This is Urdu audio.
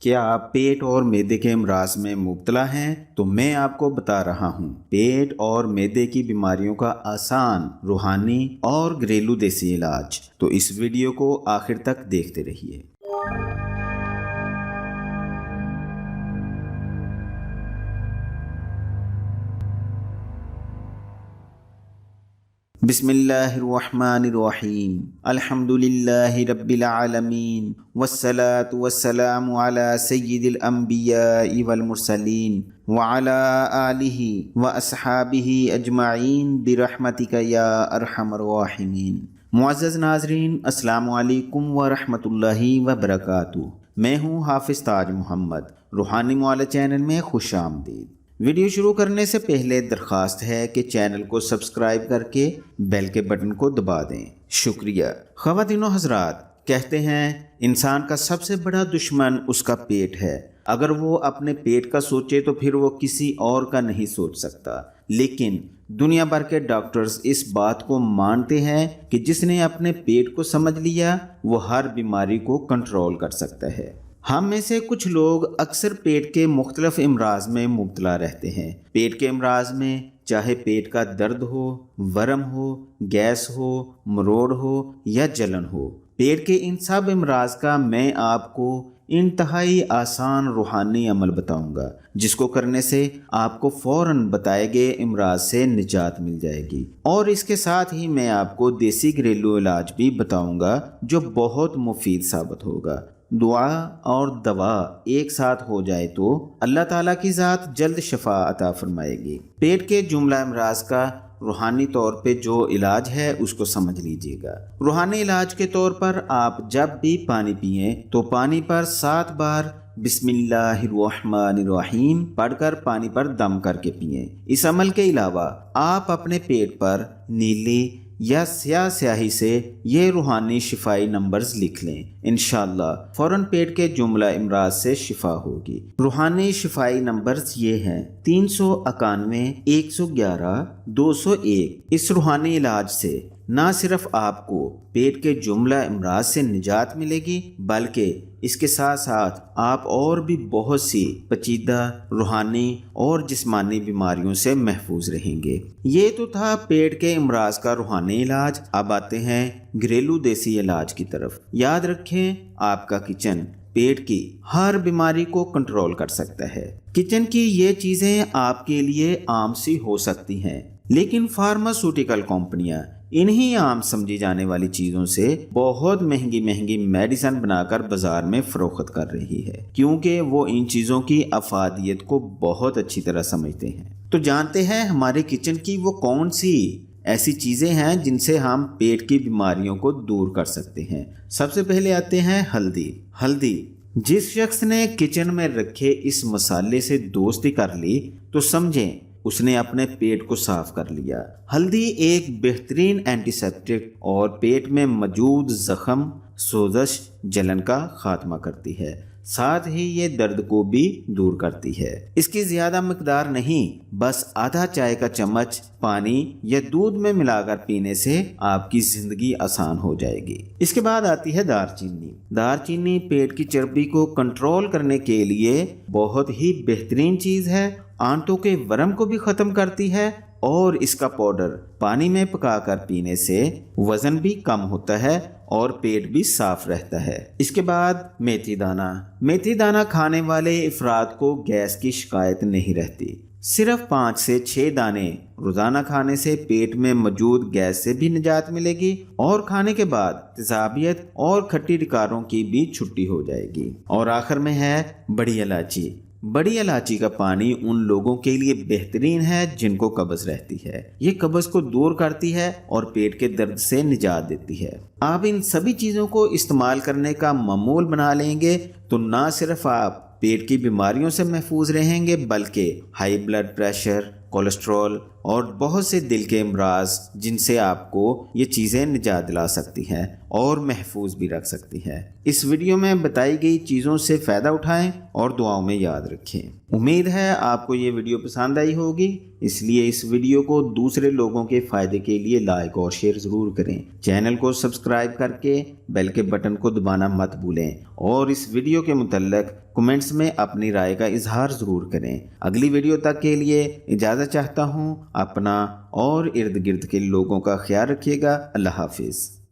کیا آپ پیٹ اور معدے کے امراض میں مبتلا ہیں؟ تو میں آپ کو بتا رہا ہوں پیٹ اور معدے کی بیماریوں کا آسان، روحانی اور گھریلو دیسی علاج۔ تو اس ویڈیو کو آخر تک دیکھتے رہیے۔ بسم اللہ الرحمن الرحیم، الحمد للہ رب العالمین، والصلاة والسلام علی سید الانبیاء والمرسلین، وعلی آلہ واصحابہ اجمعین برحمتک یا ارحم الراحمین۔ معزز ناظرین، السلام علیکم ورحمۃ اللہ وبرکاتہ۔ میں ہوں حافظ تاج محمد، روحانی معالج چینل میں خوش آمدید۔ ویڈیو شروع کرنے سے پہلے درخواست ہے کہ چینل کو سبسکرائب کر کے بیل کے بٹن کو دبا دیں۔ شکریہ۔ خواتین و حضرات، کہتے ہیں انسان کا سب سے بڑا دشمن اس کا پیٹ ہے۔ اگر وہ اپنے پیٹ کا سوچے تو پھر وہ کسی اور کا نہیں سوچ سکتا۔ لیکن دنیا بھر کے ڈاکٹرز اس بات کو مانتے ہیں کہ جس نے اپنے پیٹ کو سمجھ لیا وہ ہر بیماری کو کنٹرول کر سکتا ہے۔ ہم میں سے کچھ لوگ اکثر پیٹ کے مختلف امراض میں مبتلا رہتے ہیں۔ پیٹ کے امراض میں چاہے پیٹ کا درد ہو، ورم ہو، گیس ہو، مروڑ ہو یا جلن ہو، پیٹ کے ان سب امراض کا میں آپ کو انتہائی آسان روحانی عمل بتاؤں گا، جس کو کرنے سے آپ کو فوراً بتائے گئے امراض سے نجات مل جائے گی۔ اور اس کے ساتھ ہی میں آپ کو دیسی گھریلو علاج بھی بتاؤں گا جو بہت مفید ثابت ہوگا۔ دعا اور دوا ایک ساتھ ہو جائے تو اللہ تعالیٰ کی ذات جلد شفا عطا فرمائے گی۔ پیٹ کے جملہ امراض کا روحانی طور پہ جو علاج ہے اس کو سمجھ لیجئے گا۔ روحانی علاج کے طور پر آپ جب بھی پانی پئیں تو پانی پر 7 بار بسم اللہ الرحمن الرحیم پڑھ کر پانی پر دم کر کے پئیں۔ اس عمل کے علاوہ آپ اپنے پیٹ پر نیلی یا سیاہ سیاہی سے یہ روحانی شفائی نمبرز لکھ لیں۔ انشاءاللہ فوراً پیٹ کے جملہ امراض سے شفا ہوگی۔ روحانی شفائی نمبرز یہ ہیں 391 111 201۔ اس روحانی علاج سے نہ صرف آپ کو پیٹ کے جملہ امراض سے نجات ملے گی بلکہ اس کے ساتھ ساتھ آپ اور بھی بہت سی پیچیدہ روحانی اور جسمانی بیماریوں سے محفوظ رہیں گے۔ یہ تو تھا پیٹ کے امراض کا روحانی علاج۔ اب آتے ہیں گھریلو دیسی علاج کی طرف۔ یاد رکھیں آپ کا کچن پیٹ کی ہر بیماری کو کنٹرول کر سکتا ہے۔ کچن کی یہ چیزیں آپ کے لیے عام سی ہو سکتی ہیں، لیکن فارماسیوٹیکل کمپنیاں انہی عام سمجھی جانے والی چیزوں سے بہت مہنگی میڈیسن بنا کر بازار میں فروخت کر رہی ہے، کیونکہ وہ ان چیزوں کی افادیت کو بہت اچھی طرح سمجھتے ہیں۔ تو جانتے ہیں ہمارے کچن کی وہ کون سی ایسی چیزیں ہیں جن سے ہم پیٹ کی بیماریوں کو دور کر سکتے ہیں۔ سب سے پہلے آتے ہیں ہلدی۔ جس شخص نے کچن میں رکھے اس مسالے سے دوستی کر لی تو سمجھیں اس نے اپنے پیٹ کو صاف کر لیا۔ ہلدی ایک بہترین اینٹی سیپٹک اور پیٹ میں موجود زخم، سوزش، جلن کا خاتمہ کرتی ہے۔ ساتھ ہی یہ درد کو بھی دور کرتی ہے۔ اس کی زیادہ مقدار نہیں، بس آدھا چائے کا چمچ پانی یا دودھ میں ملا کر پینے سے آپ کی زندگی آسان ہو جائے گی۔ اس کے بعد آتی ہے دارچینی پیٹ کی چربی کو کنٹرول کرنے کے لیے بہت ہی بہترین چیز ہے۔ آنتوں کے ورم کو بھی ختم کرتی ہے اور اس کا پاؤڈر پانی میں پکا کر پینے سے وزن بھی کم ہوتا ہے اور پیٹ بھی صاف رہتا ہے۔ اس کے بعد میتھی دانہ کھانے والے افراد کو گیس کی شکایت نہیں رہتی۔ صرف 5 سے 6 دانے روزانہ کھانے سے پیٹ میں موجود گیس سے بھی نجات ملے گی اور کھانے کے بعد تیزابیت اور کھٹی ڈکاروں کی بھی چھٹی ہو جائے گی۔ اور آخر میں ہے بڑی الائچی کا پانی ان لوگوں کے لیے بہترین ہے جن کو قبض رہتی ہے۔ یہ قبض کو دور کرتی ہے اور پیٹ کے درد سے نجات دیتی ہے۔ آپ ان سبھی چیزوں کو استعمال کرنے کا معمول بنا لیں گے تو نہ صرف آپ پیٹ کی بیماریوں سے محفوظ رہیں گے بلکہ ہائی بلڈ پریشر، کولیسٹرول اور بہت سے دل کے امراض جن سے آپ کو یہ چیزیں نجات دلا سکتی ہیں اور محفوظ بھی رکھ سکتی ہے۔ اس ویڈیو میں بتائی گئی چیزوں سے فائدہ اٹھائیں اور دعاؤں میں یاد رکھیں۔ امید ہے آپ کو یہ ویڈیو پسند آئی ہوگی، اس لیے اس ویڈیو کو دوسرے لوگوں کے فائدے کے لیے لائک اور شیئر ضرور کریں۔ چینل کو سبسکرائب کر کے بیل کے بٹن کو دبانا مت بھولیں اور اس ویڈیو کے متعلق کمنٹس میں اپنی رائے کا اظہار ضرور کریں۔ اگلی ویڈیو تک کے لیے اجازت چاہتا ہوں۔ اپنا اور ارد گرد کے لوگوں کا خیال رکھیے گا۔ اللہ حافظ۔